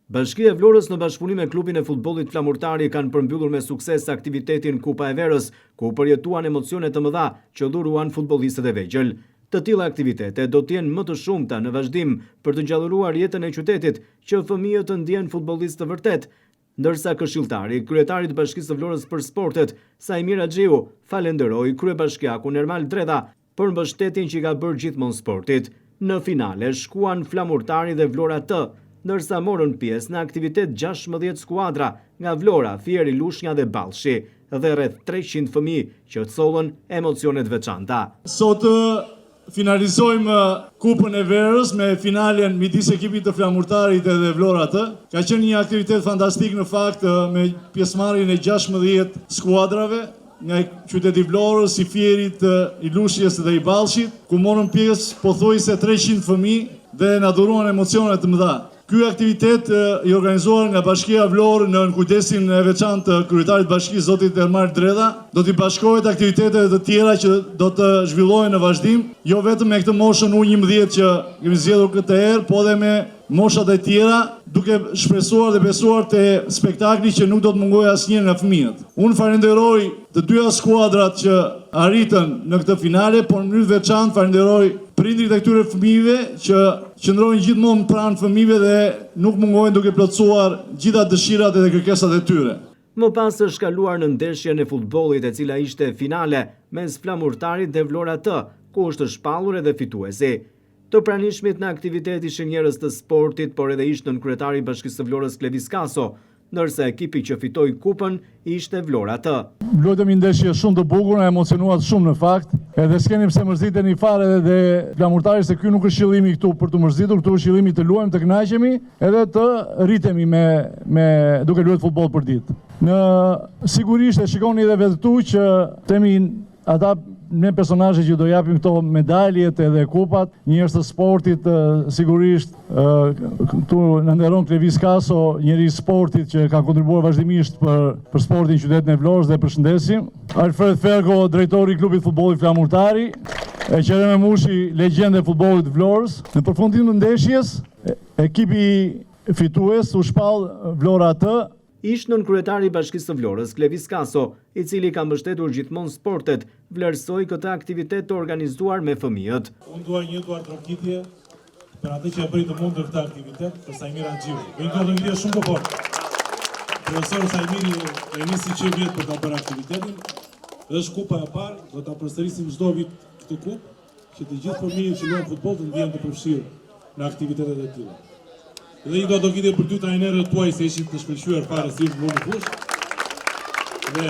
Bashkia e Vlorës në bashkëpunim me klubin e futbollit flamurtari kanë përmbyllur me sukses aktivitetin Kupa e Verës, ku përjetuan emocione të mëdha që dhuruan futbollistët e vegjël. Të tilla aktivitete do të jenë më të shumta në vazhdim për të ngjallëruar jetën e qytetit, që fëmijët të ndjehen futbollistë të vërtet. Ndërsa këshilltari, kryetari i Bashkisë së Vlorës për Sportet, Sajmir Axhiu, falenderoi kryebashkiakun Ermal Dredha për mbështetjen që i ka bërë gjithmonë sportit. Në finale shkuan Flamurtari dhe Vlora T, ndërsa morën pjesë në aktivitet 16 skuadra nga Vlora, Fieri, Lushnja dhe Ballshi, dhe rreth 300 fëmijë që thollën emocione të veçanta. Sot finalizojmë Kupën e Verës me finalen midis ekipit të Flamurtarit dhe Vlora T. Ka qenë një aktivitet fantastik në fakt, me pjesëmarrjen e 16 skuadrave nga qyteti Vlorës, i Fierit, i Lushnjës dhe i Ballshit, ku morën pjesë pothuajse 300 fëmijë dhe na dhuruan emocione të mëdha. Ky aktivitet i organizuar nga Bashkia Vlorë në kujdesin e veçantë të kryetarit bashkisë zotit Ermal Dredha, do t'i bashkohet aktivitetet të tjera që do të zhvillohen në vazhdim, jo vetëm me këtë moshën U11 që kemi zgjedhur këtë herë, po edhe me moshat e tjera, duke shpresuar dhe besuar te spektakli që nuk do të mungojë asnjëherë nga fëmijët. Unë falenderoj të dyja skuadrat që arritën në këtë finale, por në mënyrë veçantë falenderoj prindrit e këtyre fëmijëve që qëndrojnë gjithmonë pranë fëmijëve dhe nuk mungohen duke plotësuar gjitha dëshirat dhe kërkesat e tyre. Më pas është kaluar në ndeshjen e futbollit, e cila ishte finale mes Flamurtarit dhe Vlora T, ku është shpallur edhe fituesi. Të pranishmit në aktivitet ishin njerëz të sportit, por edhe ishte nën kryetari i Bashkisë së Vlorës Klevis Kaso, ndërsa ekipi që fitoi kupën ishte Vlora T. Luajtëm një ndeshje shumë të bukur, na emocionuat shumë në fakt, edhe s'keni pse mërziteni fare dhe Flamurtari, se ky nuk është qëllimi këtu për të mërzitur, këtu është qëllimi të luajmë, të kënaqemi edhe të rritemi me duke luajtur futboll për ditë. Në sigurisht e shikoni edhe vetë këtu që temi ata ne personazhe që do japim këto medaljet edhe kupat, njerëz të sportit, sigurisht këtu na nderon Klevis Kaso, njeri i sportit që ka kontribuar vazhdimisht për sportin në qytetin e Vlorës, dhe përshëndesim. Alfred Fergo, drejtori i klubit futbollit Flamurtari, e Qereme Mushi, legjendë e futbollit Vlorës. Në përfundim të ndeshjes, ekipi fitues u shpall Vlora T. Ishte nën kryetari i Bashkisë së Vlorës, Klevis Kaso, i cili ka mbështetur gjithmonë sportet, vlerësoi këtë aktivitet të organizuar me fëmijët. Unë dua një duar trokitje për atë që e bëri të mundur këtë aktivitet për Sajmir Axhiu. Një duar trokitje shumë të fortë. Profesor Sajmiri e nisi që vjet për ta bërë aktivitetin. Është kupa e parë, do ta përsërisim çdo vit këtë kupë, që të gjithë fëmijët që luajnë futboll të ndjehen të përfshirë në aktivitetet e tilla. Dhe një do të vite për dy trajnerët tuaj se ishin të shkëlqyer fare si në fush. Dhe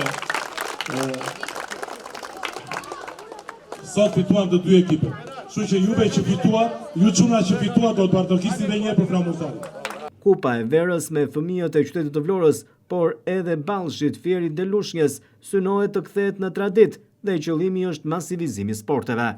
sot fituan të dy ekipe. Kështu që juve që fituat, ju çuna që fituat do të martokisni edhe një herë për Flamurtarin. Kupa e Verës me fëmijët e qytetit të Vlorës, por edhe Ballshit, Fierit dhe Lushnjës synohet të kthehet në traditë dhe qëllimi është masivizimi i sporteve.